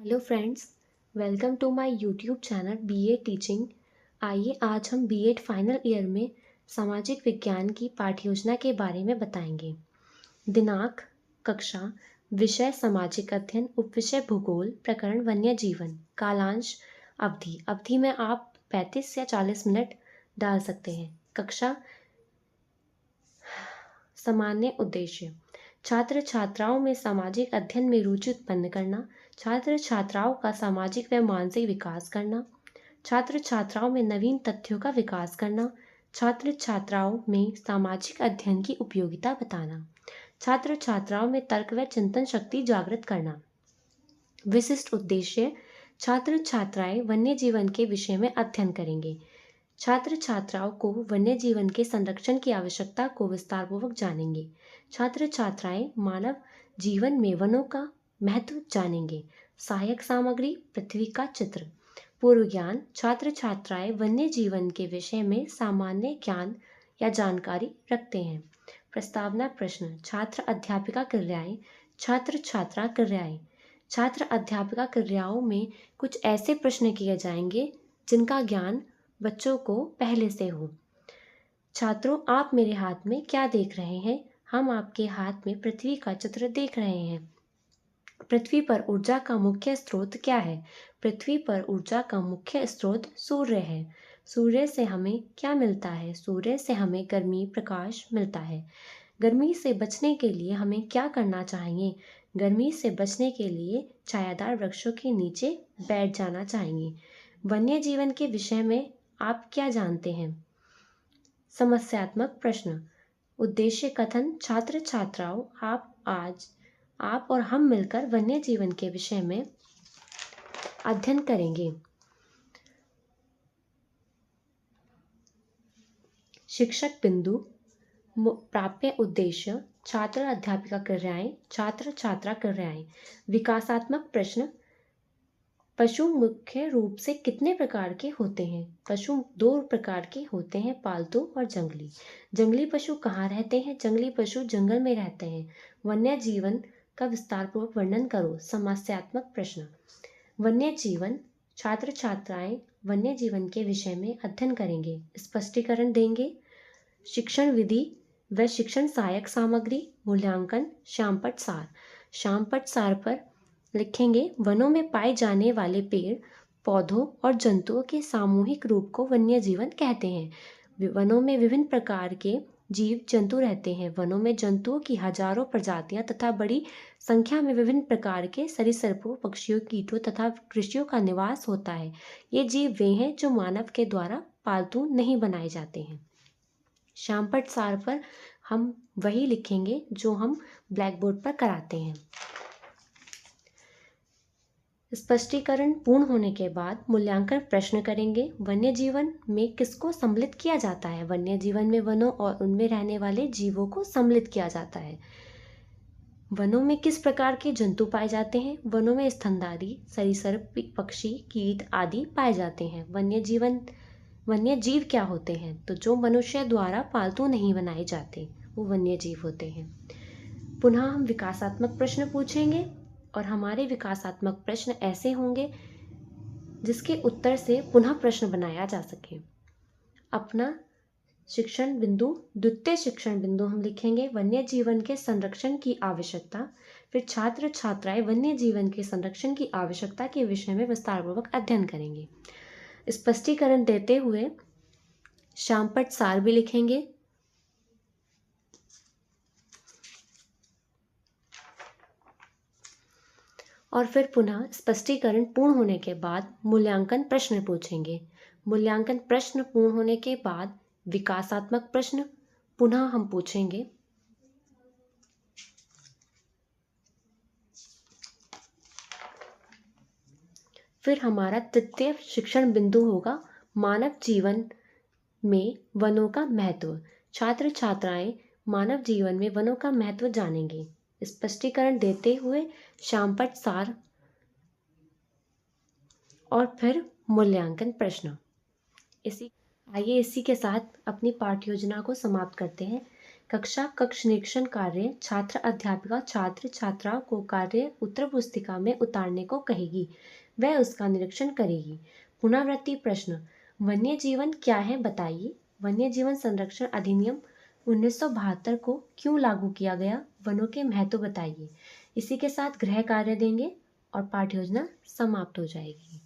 Hello friends, welcome to my YouTube channel BA teaching. आइए आज हम बीएड फाइनल ईयर में सामाजिक विज्ञान की पाठ्य योजना के बारे में बताएंगे। दिनांक, कक्षा, विषय सामाजिक अध्ययन, उपविषय भूगोल, प्रकरण वन्य जीवन, कालांश, अवधि। अवधि में आप 35 या 40 मिनट डाल सकते हैं। कक्षा सामान्य उद्देश्य, छात्र छात्राओं में सामाजिक अध्ययन में रुचि उत्पन्न करना, छात्र छात्राओं का सामाजिक व मानसिक विकास करना, छात्र छात्राओं में नवीन तथ्यों का विकास करना, छात्र छात्राओं में सामाजिक अध्ययन की उपयोगिता बताना, छात्र छात्राओं में तर्क व चिंतन शक्ति जागृत करना। विशिष्ट उद्देश्य, छात्र छात्राएं वन्य जीवन के विषय में अध्ययन करेंगे। छात्र छात्राओं को वन्य जीवन के संरक्षण की आवश्यकता को विस्तारपूर्वक जानेंगे। छात्र छात्राएं मानव जीवन में वनों का महत्व जानेंगे। सहायक सामग्री, पृथ्वी का चित्र। पूर्व ज्ञान, छात्र छात्राएं वन्य जीवन के विषय में सामान्य ज्ञान या जानकारी रखते हैं। प्रस्तावना प्रश्न, छात्र अध्यापिका क्रियाएं, छात्र छात्रा क्रियाएं। छात्र अध्यापिका क्रियाओं में कुछ ऐसे प्रश्न किए जाएंगे जिनका ज्ञान बच्चों को पहले से हो। छात्रों, आप मेरे हाथ में क्या देख रहे हैं? हम आपके हाथ में पृथ्वी का चित्र देख रहे हैं। पृथ्वी पर ऊर्जा का मुख्य स्रोत क्या है? पृथ्वी पर ऊर्जा का मुख्य स्रोत सूर्य है। सूर्य से हमें क्या मिलता है? सूर्य से हमें गर्मी, प्रकाश मिलता है। गर्मी से बचने के लिए हमें क्या करना चाहिए? गर्मी से बचने के लिए छायादार वृक्षों के नीचे बैठ जाना चाहिए। वन्य जीवन के विषय में आप क्या जानते हैं? समस्यात्मक प्रश्न, उद्देश्य कथन, छात्र छात्राओं आप और हम मिलकर वन्य जीवन के विषय में अध्ययन करेंगे। शिक्षक बिंदु, प्राप्य उद्देश्य, छात्र अध्यापिका क्रियाएं, छात्र छात्रा क्रियाएं। विकासात्मक प्रश्न, पशु मुख्य रूप से कितने प्रकार के होते हैं? पशु दो प्रकार के होते हैं, पालतू और जंगली। जंगली पशु कहाँ रहते हैं? जंगली पशु जंगल में रहते हैं। वन्य जीवन का विस्तारपूर्वक वर्णन करो। समस्यात्मक प्रश्न, वन्य जीवन, छात्र छात्राएं वन्य जीवन के विषय में अध्ययन करेंगे, स्पष्टीकरण देंगे। शिक्षण विधि व शिक्षण सहायक सामग्री, मूल्यांकन, श्यामपट्ट सार। श्यामपट्ट सार पर लिखेंगे, वनों में पाए जाने वाले पेड़ पौधों और जंतुओं के सामूहिक रूप को वन्य जीवन कहते हैं। वनों में विभिन्न प्रकार के जीव जंतु रहते हैं। वनों में जंतुओं की हजारों प्रजातियां तथा बड़ी संख्या में विभिन्न प्रकार के सरीसृपों, पक्षियों, कीटों तथा कृषियों का निवास होता है। ये जीव वे हैं जो मानव के द्वारा पालतू नहीं बनाए जाते हैं। श्यामपट्ट सार पर हम वही लिखेंगे जो हम ब्लैक बोर्ड पर कराते हैं। स्पष्टीकरण पूर्ण होने के बाद मूल्यांकन प्रश्न करेंगे। वन्य जीवन में किसको सम्मिलित किया जाता है? वन्य जीवन में वनों और उनमें रहने वाले जीवों को सम्मिलित किया जाता है। वनों में किस प्रकार के जंतु पाए जाते हैं? वनों में स्तनधारी, सरीसृप, पक्षी, कीट आदि पाए जाते हैं। वन्य जीव क्या होते हैं? तो जो मनुष्य द्वारा पालतू नहीं बनाए जाते वो वन्य जीव होते हैं। पुनः हम विकासात्मक प्रश्न पूछेंगे और हमारे विकासात्मक प्रश्न ऐसे होंगे जिसके उत्तर से पुनः प्रश्न बनाया जा सके। अपना शिक्षण बिंदु, द्वितीय शिक्षण बिंदु हम लिखेंगे वन्य जीवन के संरक्षण की आवश्यकता। फिर छात्र छात्राएं वन्य जीवन के संरक्षण की आवश्यकता के विषय में विस्तारपूर्वक अध्ययन करेंगे। स्पष्टीकरण देते हुए श्यामपट्ट सार भी लिखेंगे। और फिर पुनः स्पष्टीकरण पूर्ण होने के बाद मूल्यांकन प्रश्न पूछेंगे। मूल्यांकन प्रश्न पूर्ण होने के बाद विकासात्मक प्रश्न पुनः हम पूछेंगे। फिर हमारा तृतीय शिक्षण बिंदु होगा मानव जीवन में वनों का महत्व। छात्र छात्राएं मानव जीवन में वनों का महत्व जानेंगे। स्पष्टीकरण देते हुए श्यामपट्ट सार और फिर मूल्यांकन प्रश्न। आइए इसी के साथ अपनी पाठ्य योजना को समाप्त करते हैं। कक्षा कक्ष निरीक्षण कार्य छात्र अध्यापिका छात्र छात्राओं को कार्य उत्तर पुस्तिका में उतारने को कहेगी। वह उसका निरीक्षण करेगी। पुनरावृत्ति प्रश्न, वन्य जीवन क्या है बताइए। वन्य जीवन संरक्षण अधिनियम 1972 को क्यों लागू किया गया? वनों के महत्व बताइए। इसी के साथ गृह कार्य देंगे और पाठ्य योजना समाप्त हो जाएगी।